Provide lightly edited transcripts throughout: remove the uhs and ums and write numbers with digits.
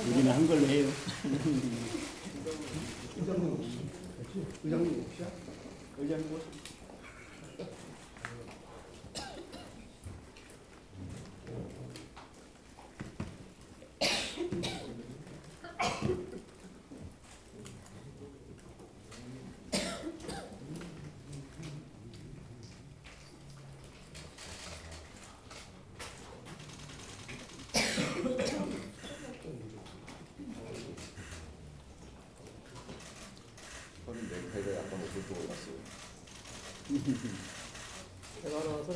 우리는 한 걸로 해요. 의장님 혹시야? 의장님 넥타이가 약간 옷을 쪽으로 갔어요. 제가 나와서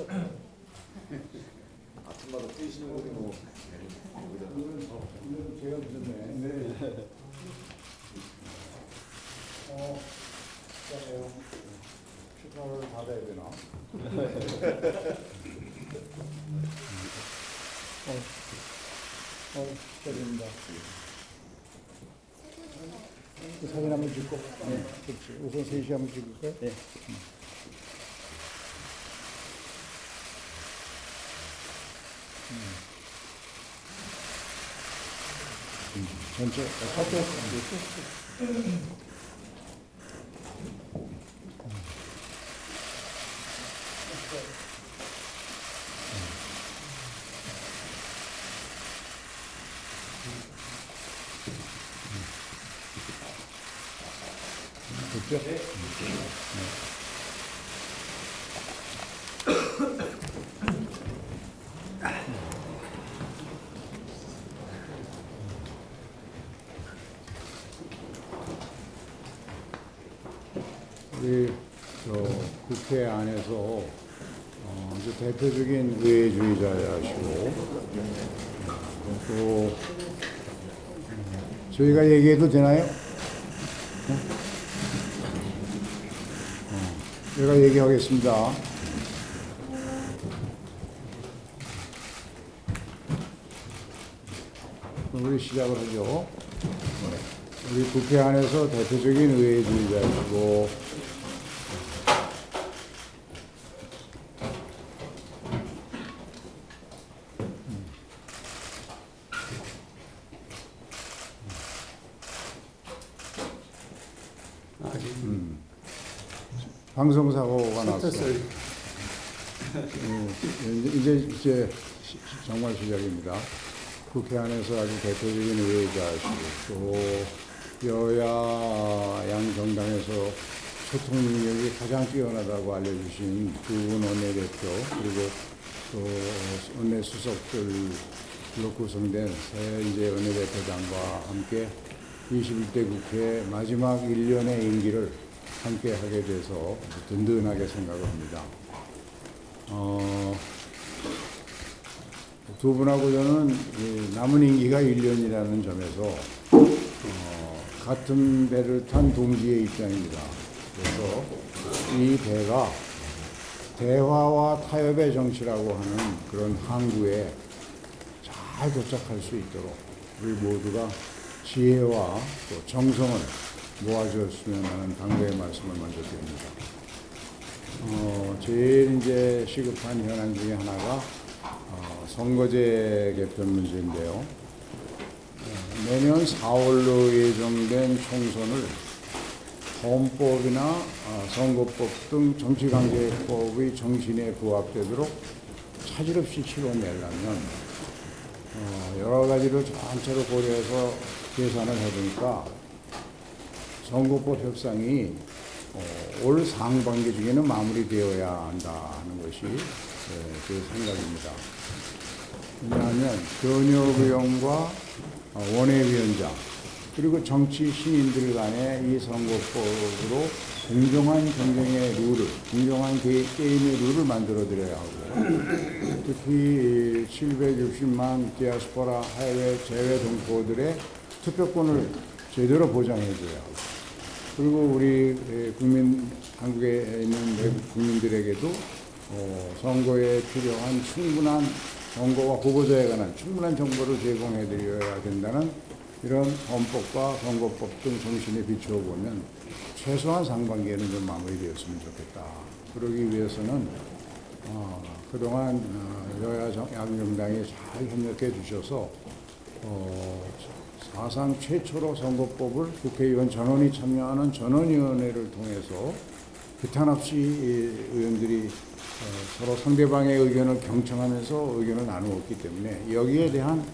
아침마다 뛰시는 분이 뭐 오늘 제가 늦었네. 네. 축하해요. 축하를 받아야 되나? 축하드립니다. 그 사진 한번 찍고. 네. 그렇지. 우선 3시 한번 찍을까요? 네. 전체 사진. 됐죠? 네. 우리 국회 안에서 이제 대표적인 의회주의자시고 또 저희가 얘기해도 되나요? 제가 얘기하겠습니다. 우리 시작을 하죠. 우리 국회 안에서 대표적인 의회주의자이고 방송사고가 났어요. 이제 정말 시작입니다. 국회 안에서 아주 대표적인 의회자시고 또 여야 양 정당에서 소통 능력이 가장 뛰어나다고 알려주신 두 분 원내대표 그리고 또 원내수석들로 구성된 새 이제 원내대표단과 함께 21대 국회 마지막 1년의 임기를 함께 하게 돼서 든든하게 생각을 합니다. 두 분하고 저는 남은 임기가 1년이라는 점에서 같은 배를 탄 동지의 입장입니다. 그래서 이 배가 대화와 타협의 정치라고 하는 그런 항구에 잘 도착할 수 있도록 우리 모두가 지혜와 또 정성을 모아주었으면 하는 당부의 말씀을 먼저 드립니다. 제일 이제 시급한 현안 중에 하나가 선거제 개편 문제인데요. 내년 4월로 예정된 총선을 헌법이나 선거법 등 정치강제법의 정신에 부합되도록 차질 없이 치러내려면 여러 가지를 전체로 고려해서 계산을 해보니까 선거법 협상이 올 상반기 중에는 마무리되어야 한다는 것이 제 생각입니다. 왜냐하면 현역 의원과 원외위원장 그리고 정치 신인들 간의 이 선거법으로 공정한 경쟁의 룰을, 공정한 게임의 룰을 만들어드려야 하고 특히 760만 디아스포라 해외 재외 동포들의 투표권을 제대로 보장해줘야 하고 그리고 우리 한국에 있는 외국 국민들에게도 선거에 필요한 충분한 선거와 후보자에 관한 충분한 정보를 제공해드려야 된다는 이런 헌법과 선거법 등 정신에 비추어 보면 최소한 상반기에는 좀 마무리되었으면 좋겠다. 그러기 위해서는 그동안 여야 양정당이 잘 협력해 주셔서 사상 최초로 선거법을 국회의원 전원이 참여하는 전원위원회를 통해서 규탄 없이 의원들이 서로 상대방의 의견을 경청하면서 의견을 나누었기 때문에 여기에 대한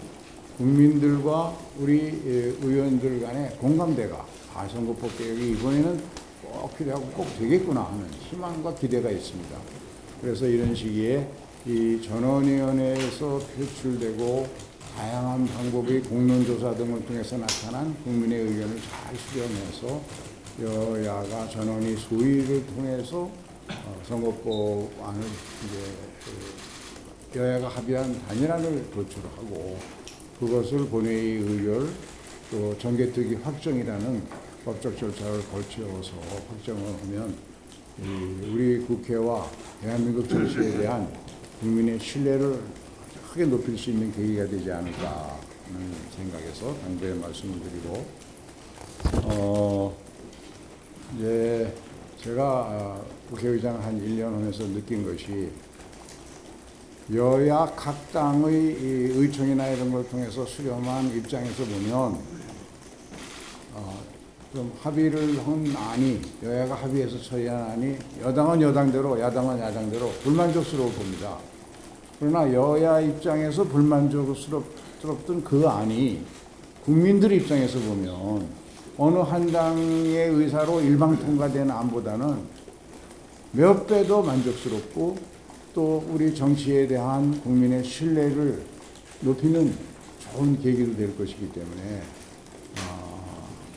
국민들과 우리 의원들 간의 공감대가 선거법 개혁이 이번에는 꼭 필요하고 꼭 되겠구나 하는 희망과 기대가 있습니다. 그래서 이런 시기에 이 전원위원회에서 표출되고 다양한 방법의 공론조사 등을 통해서 나타난 국민의 의견을 잘 수렴해서 여야가 전원위 소위를 통해서 선거법안을 이제 여야가 합의한 단일안을 도출하고 그것을 본회의 의결 또 정개특위 확정이라는 법적 절차를 거쳐서 확정을 하면 우리 국회와 대한민국 정치에 대한 국민의 신뢰를 크게 높일 수 있는 계기가 되지 않을까 하는 생각에서 당부의 말씀을 드리고 이제 제가 국회의장 한 1년 하면서 느낀 것이 여야 각 당의 의총이나 이런 걸 통해서 수렴한 입장에서 보면 좀 합의를 한 안이 여야가 합의해서 처리한 안이 여당은 여당대로 야당은 야당대로 불만족스러울 겁니다. 그러나 여야 입장에서 불만족스럽던 그 안이 국민들 입장에서 보면 어느 한 당의 의사로 일방 통과된 안보다는 몇 배 더 만족스럽고 또 우리 정치에 대한 국민의 신뢰를 높이는 좋은 계기도 될 것이기 때문에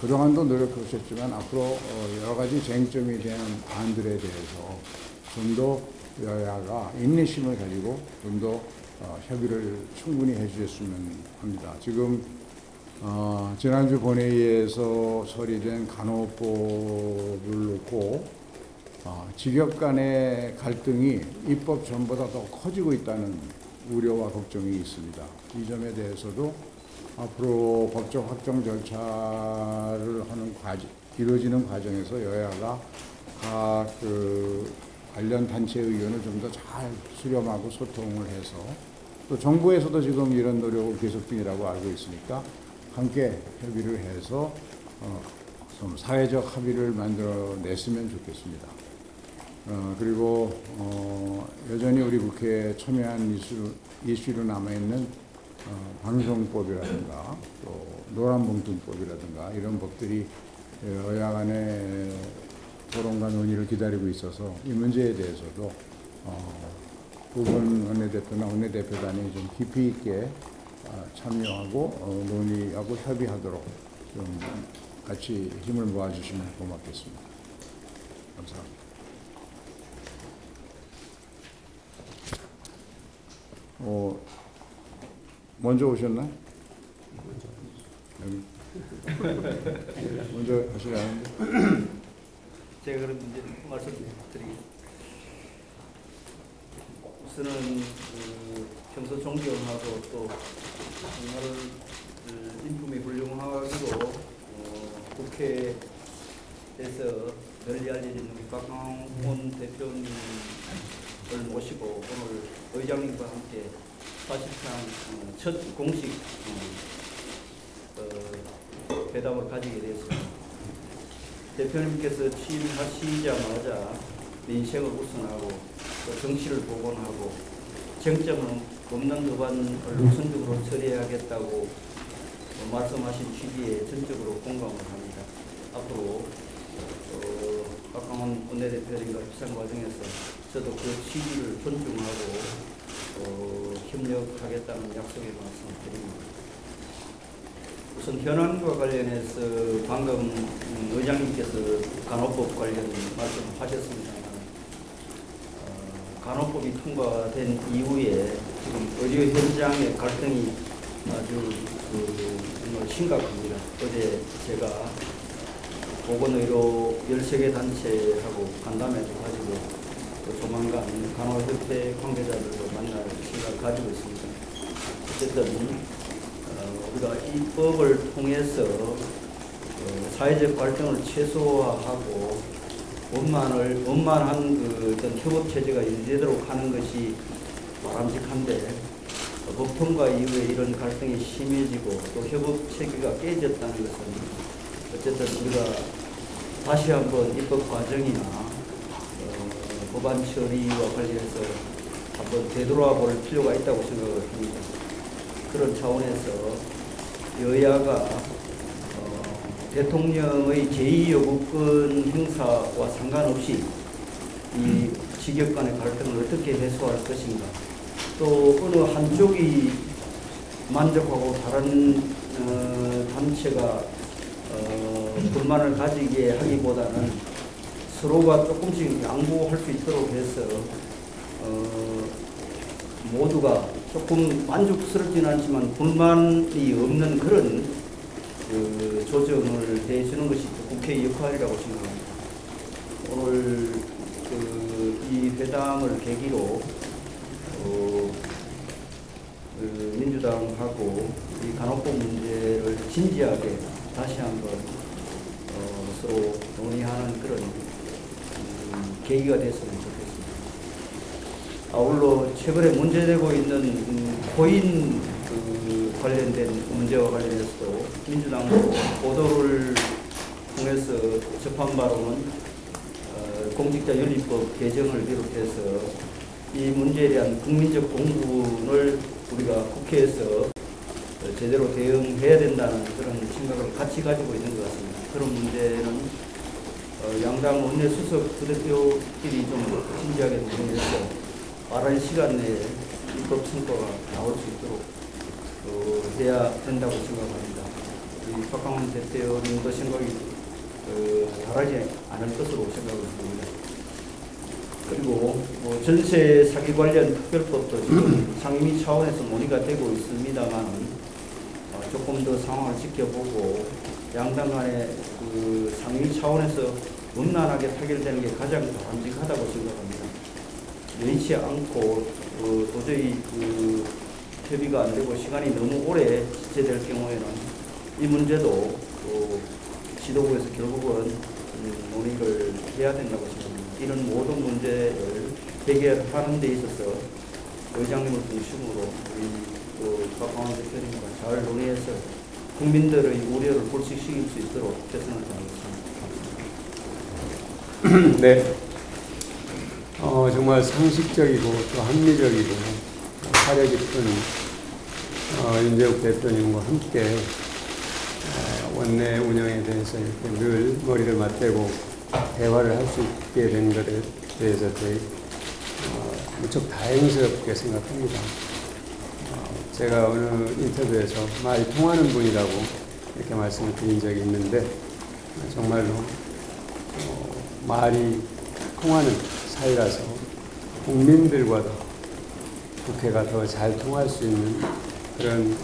그동안도 노력하셨지만 앞으로 여러 가지 쟁점이 되는 안들에 대해서 좀 더 여야가 인내심을 가지고 좀 더 협의를 충분히 해주셨으면 합니다. 지금 지난주 본회의에서 처리된 간호법을 놓고 직역 간의 갈등이 입법 전보다 더 커지고 있다는 우려와 걱정이 있습니다. 이 점에 대해서도 앞으로 법적 확정 절차를 하는 이루어지는 과정에서 여야가 각 관련 단체 의견을 좀 더 잘 수렴하고 소통을 해서 또 정부에서도 지금 이런 노력을 계속 중이라고 알고 있으니까 함께 협의를 해서 좀 사회적 합의를 만들어냈으면 좋겠습니다. 그리고 여전히 우리 국회에 첨예한 이슈로 남아있는 방송법이라든가 또 노란봉투법이라든가 이런 법들이 여야 간의 토론과 논의를 기다리고 있어서 이 문제에 대해서도 부분 원내대표나 원내대표단이 좀 깊이 있게 참여하고 논의하고 협의하도록 좀 같이 힘을 모아주시면 고맙겠습니다. 감사합니다. 먼저 오셨나? 먼저 하시라는데. 제가 그럼 이제 말씀드리겠습니다. 우선은 평소 존경하고 또 정말 인품이 훌륭하기로 국회에서 널리 알려진 우리 박광훈 대표님을 모시고 오늘 의장님과 함께 사실상 첫 공식 회담을 가지게 되었습니다. 대표님께서 취임하시자마자 민생을 우선하고 또 정치를 복원하고 쟁점은 없는 법안을 우선적으로 처리해야겠다고 말씀하신 취지에 전적으로 공감을 합니다. 앞으로 박광훈 원내대표님과 협상 과정에서 저도 그 취지를 존중하고 협력하겠다는 약속의 말씀을 드립니다. 우선 현안과 관련해서 방금 의장님께서 간호법 관련 말씀하셨습니다만 간호법이 통과된 이후에 지금 의료 현장의 갈등이 아주 정말 심각합니다. 어제 제가 보건의료 13개 단체하고 간담회도 가지고 또 조만간 간호협회 관계자들도 만날 생각을 가지고 있습니다. 어쨌든 우리가 이 법을 통해서 사회적 갈등을 최소화하고 원만한 그 어떤 협업 체제가 유지되도록 하는 것이 바람직한데 법 통과 이후에 이런 갈등이 심해지고 또 협업 체계가 깨졌다는 것은 어쨌든 우리가 다시 한번 입법 과정이나 법안 처리와 관련해서 한번 되돌아볼 필요가 있다고 생각을 합니다. 그런 차원에서 여야가 대통령의 제2요구권 행사와 상관없이 이 직역 간의 갈등을 어떻게 해소할 것인가, 또 어느 한쪽이 만족하고 다른 단체가 불만을 가지게 하기보다는 서로가 조금씩 양보할 수 있도록 해서 모두가 조금 만족스럽지는 않지만 불만이 없는 그런 그 조정을 해주는 것이 국회의 역할이라고 생각합니다. 오늘 이 회담을 계기로 민주당하고 이 간호법 문제를 진지하게 다시 한번 서로 논의하는 그런 계기가 됐으면 좋겠습니다. 아울러 최근에 문제되고 있는 코인 관련된 문제와 관련해서도 민주당도 보도를 통해서 접한 바로는 공직자윤리법 개정을 비롯해서 이 문제에 대한 국민적 공분을 우리가 국회에서 제대로 대응해야 된다는 그런 생각을 같이 가지고 있는 것 같습니다. 그런 문제는 양당 원내수석 부대표끼리 좀 진지하게 논의해서 빠른 시간 내에 입법 성과가 나올 수 있도록 해야 된다고 생각합니다. 우리 박강원 대표님도 생각이 다르지 않을 것으로 생각을 합니다. 그리고 전세 사기 관련 특별법도 지금 상임위 차원에서 논의가 되고 있습니다만 조금 더 상황을 지켜보고 양당 간의 그 상임위 차원에서 원만하게 타결되는 게 가장 바람직하다고 생각합니다. 여의치 않고 도저히 협의가 안 되고 시간이 너무 오래 지체될 경우에는 이 문제도 지도부에서 결국은 논의를 해야 된다고 생각합니다. 이런 모든 문제를 해결하는 데 있어서 의장님을 중심으로 우리 박강원 대표님과 잘 논의해서 국민들의 우려를 불식시킬 수 있도록 최선을 다하겠습니다. 네. 정말 상식적이고 또 합리적이고 사려 깊은 윤재욱 대표님과 함께 원내 운영에 대해서 이렇게 늘 머리를 맞대고 대화를 할 수 있게 된 것에 대해서 되게 무척 다행스럽게 생각합니다. 제가 어느 인터뷰에서 말이 통하는 분이라고 이렇게 말씀을 드린 적이 있는데 정말로 말이 통하는 사이라서 국민들과도 국회가 더 잘 통할 수 있는 그런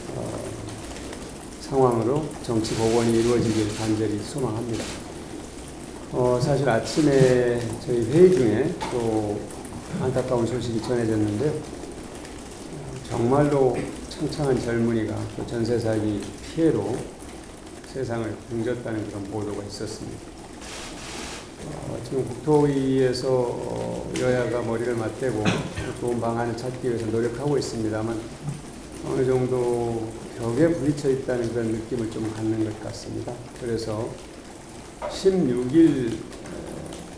상황으로 정치 복원이 이루어지길 간절히 소망합니다. 사실 아침에 저희 회의 중에 또 안타까운 소식이 전해졌는데 정말로 창창한 젊은이가 또 전세 사기 피해로 세상을 등졌다는 그런 보도가 있었습니다. 지금 국토위에서 여야가 머리를 맞대고 좋은 방안을 찾기 위해서 노력하고 있습니다만 어느 정도 벽에 부딪혀 있다는 그런 느낌을 좀 갖는 것 같습니다. 그래서 16일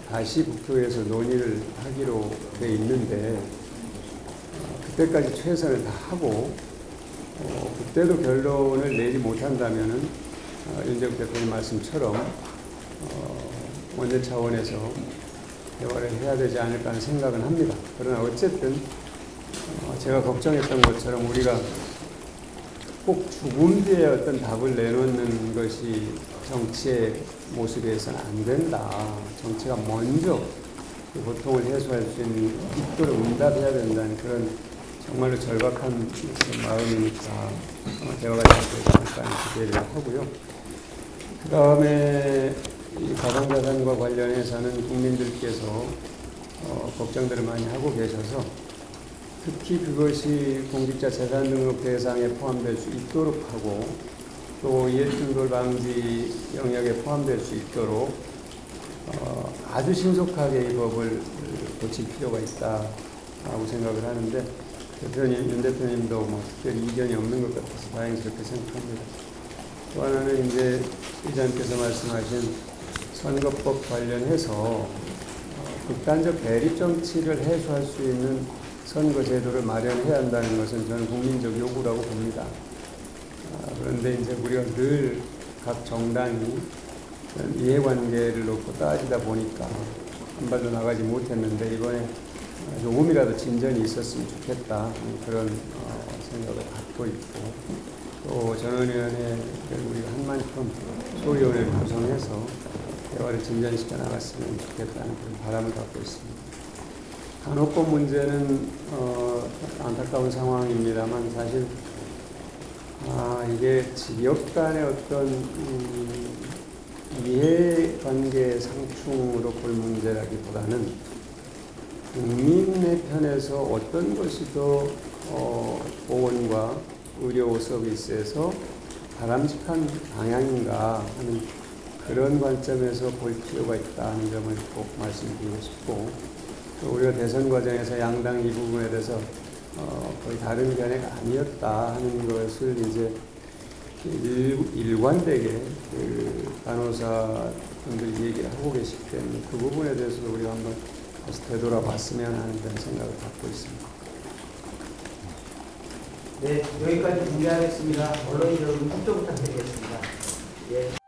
다시 국토위에서 논의를 하기로 돼 있는데 그때까지 최선을 다하고 그때도 결론을 내지 못한다면은 윤재욱 대표님 말씀처럼 원내 차원에서 대화를 해야 되지 않을까 하는 생각은 합니다. 그러나 어쨌든 제가 걱정했던 것처럼 우리가 꼭 죽음 뒤에 어떤 답을 내놓는 것이 정치의 모습에서는 안 된다. 정치가 먼저 그 고통을 해소할 수 있도록 응답해야 된다는 그런 정말로 절박한 마음이니까 대화가 잘 되지 않을까 하는 기대를 하고요. 그 다음에 이 가상자산과 관련해서는 국민들께서 걱정들을 많이 하고 계셔서 특히 그것이 공직자 재산 등록 대상에 포함될 수 있도록 하고 또 이해충돌 방지 영역에 포함될 수 있도록 아주 신속하게 이 법을 고칠 필요가 있다고 생각을 하는데 윤 대표님도 뭐 특별히 이견이 없는 것 같아서 다행스럽게 생각합니다. 또 하나는 이제 의장께서 말씀하신 선거법 관련해서 극단적 대립 정치를 해소할 수 있는 선거 제도를 마련해야 한다는 것은 저는 국민적 요구라고 봅니다. 그런데 이제 우리가 늘 각 정당이 이해관계를 놓고 따지다 보니까 한 발도 나가지 못했는데 이번에 조금이라도 진전이 있었으면 좋겠다 그런 생각을 갖고 있고 또 전원위원회 우리가 한 만큼 소위원회를 구성해서 대화를 진전시켜 나갔으면 좋겠다는 그런 바람을 갖고 있습니다. 간호법 문제는 안타까운 상황입니다만 사실 이게 지역 간의 어떤 이해관계 상충으로 볼 문제라기보다는 국민의 편에서 어떤 것이 더 보건과 의료 서비스에서 바람직한 방향인가 하는 그런 관점에서 볼 필요가 있다는 점을 꼭 말씀드리고 싶고 또 우리가 대선 과정에서 양당 이 부분에 대해서 거의 다른 견해가 아니었다 하는 것을 이제 일관되게 그 간호사분들이 얘기를 하고 계시기 때문에 그 부분에 대해서도 우리가 한번 다시 되돌아봤으면 하는 그런 생각을 갖고 있습니다. 네, 여기까지 준비하겠습니다. 언론인 여러분 협조 부탁드리겠습니다. 예.